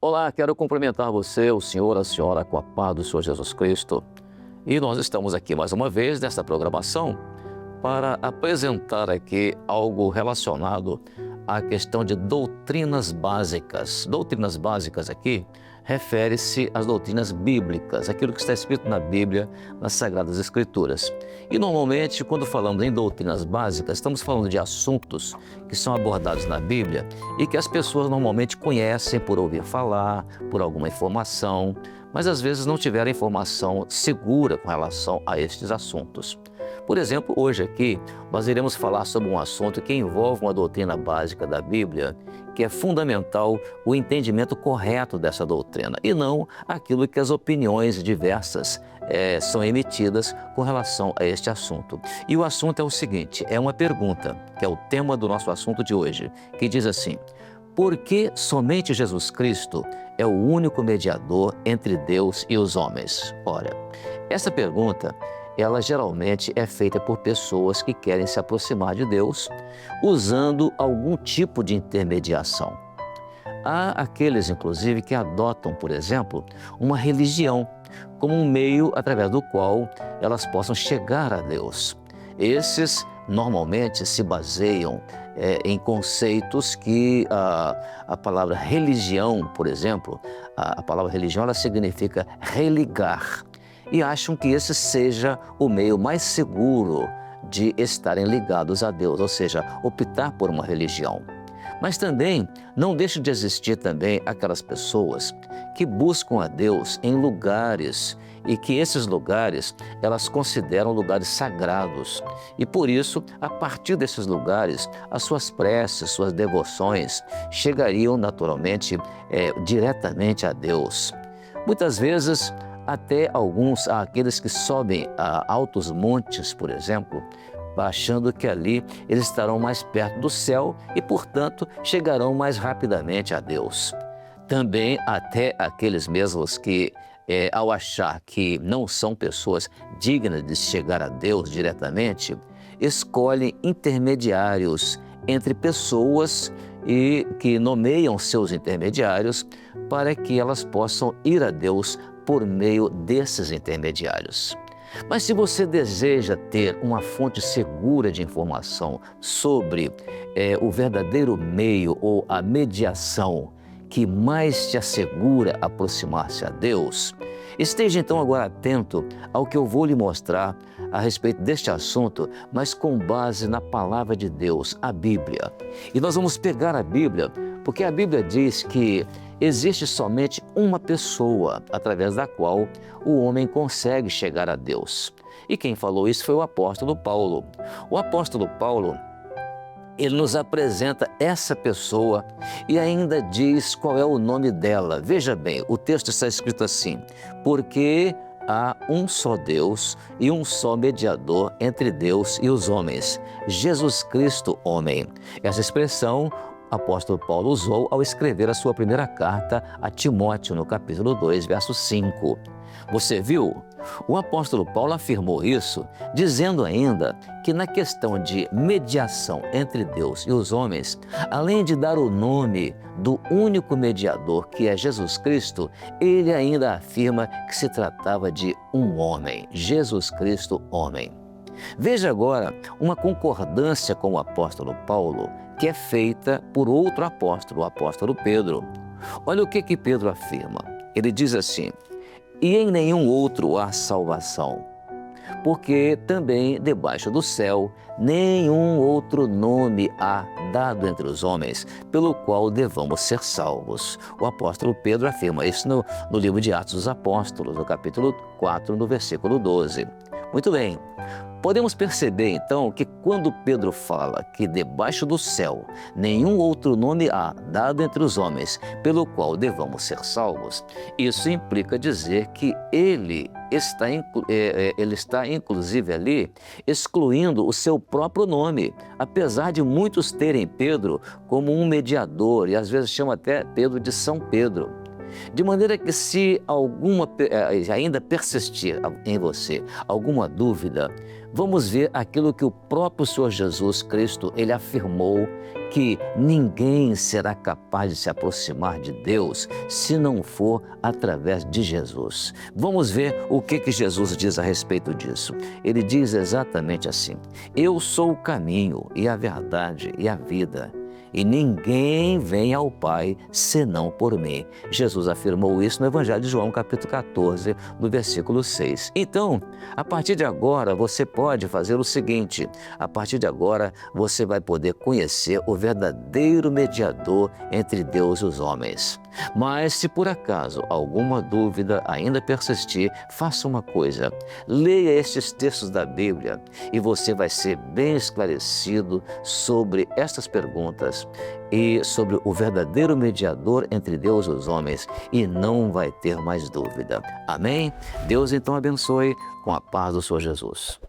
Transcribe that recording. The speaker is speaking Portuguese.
Olá, quero cumprimentar você, o senhor, a senhora, com a paz do Senhor Jesus Cristo. E nós estamos aqui mais uma vez nesta programação para apresentar aqui algo relacionado à questão de doutrinas básicas. Doutrinas básicas aqui refere-se às doutrinas bíblicas, aquilo que está escrito na Bíblia, nas Sagradas Escrituras. E normalmente, quando falamos em doutrinas básicas, estamos falando de assuntos que são abordados na Bíblia e que as pessoas normalmente conhecem por ouvir falar, por alguma informação, mas às vezes não tiveram informação segura com relação a estes assuntos. Por exemplo, hoje aqui nós iremos falar sobre um assunto que envolve uma doutrina básica da Bíblia, que é fundamental o entendimento correto dessa doutrina e não aquilo que as opiniões diversas são emitidas com relação a este assunto. E o assunto é o seguinte, é uma pergunta, que é o tema do nosso assunto de hoje, que diz assim: por que somente Jesus Cristo é o único mediador entre Deus e os homens? Ora, essa pergunta ela geralmente é feita por pessoas que querem se aproximar de Deus usando algum tipo de intermediação. Há aqueles, inclusive, que adotam, por exemplo, uma religião como um meio através do qual elas possam chegar a Deus. Esses normalmente se baseiam em conceitos que a palavra religião, por exemplo, a palavra religião ela significa religar. E acham que esse seja o meio mais seguro de estarem ligados a Deus, ou seja, optar por uma religião. Mas também não deixa de existir também aquelas pessoas que buscam a Deus em lugares e que esses lugares elas consideram lugares sagrados. E por isso, a partir desses lugares, as suas preces, suas devoções chegariam naturalmente diretamente a Deus. Muitas vezes, até aqueles que sobem a altos montes, por exemplo, achando que ali eles estarão mais perto do céu e, portanto, chegarão mais rapidamente a Deus. Também até aqueles mesmos que, ao achar que não são pessoas dignas de chegar a Deus diretamente, escolhem intermediários entre pessoas e que nomeiam seus intermediários para que elas possam ir a Deus por meio desses intermediários. Mas se você deseja ter uma fonte segura de informação sobre o verdadeiro meio ou a mediação que mais te assegura aproximar-se a Deus, esteja então agora atento ao que eu vou lhe mostrar a respeito deste assunto, mas com base na palavra de Deus, a Bíblia. E nós vamos pegar a Bíblia, porque a Bíblia diz que existe somente uma pessoa através da qual o homem consegue chegar a Deus. E quem falou isso foi o apóstolo Paulo. O apóstolo Paulo, ele nos apresenta essa pessoa e ainda diz qual é o nome dela. Veja bem, o texto está escrito assim: porque há um só Deus e um só mediador entre Deus e os homens, Jesus Cristo, homem. Essa expressão o apóstolo Paulo usou ao escrever a sua primeira carta a Timóteo, no capítulo 2, verso 5. Você viu? O apóstolo Paulo afirmou isso, dizendo ainda que na questão de mediação entre Deus e os homens, além de dar o nome do único mediador, que é Jesus Cristo, ele ainda afirma que se tratava de um homem, Jesus Cristo, homem. Veja agora uma concordância com o apóstolo Paulo, que é feita por outro apóstolo, o apóstolo Pedro. Olha o que Pedro afirma. Ele diz assim: e em nenhum outro há salvação, porque também debaixo do céu nenhum outro nome há dado entre os homens, pelo qual devamos ser salvos. O apóstolo Pedro afirma isso no livro de Atos dos Apóstolos, no capítulo 4, no versículo 12. Muito bem. Podemos perceber, então, que quando Pedro fala que debaixo do céu nenhum outro nome há dado entre os homens pelo qual devamos ser salvos, isso implica dizer que ele está inclusive ali excluindo o seu próprio nome, apesar de muitos terem Pedro como um mediador e às vezes chama até Pedro de São Pedro. De maneira que se ainda persistir em você alguma dúvida, vamos ver aquilo que o próprio Senhor Jesus Cristo, ele afirmou, que ninguém será capaz de se aproximar de Deus se não for através de Jesus. Vamos ver o que Jesus diz a respeito disso. Ele diz exatamente assim: eu sou o caminho e a verdade e a vida, e ninguém vem ao Pai senão por mim. Jesus afirmou isso no Evangelho de João, capítulo 14, no versículo 6. Então, a partir de agora, você pode fazer o seguinte: a partir de agora, você vai poder conhecer o verdadeiro mediador entre Deus e os homens. Mas se por acaso alguma dúvida ainda persistir, faça uma coisa: leia estes textos da Bíblia e você vai ser bem esclarecido sobre estas perguntas e sobre o verdadeiro mediador entre Deus e os homens, e não vai ter mais dúvida. Amém? Deus então abençoe com a paz do Senhor Jesus.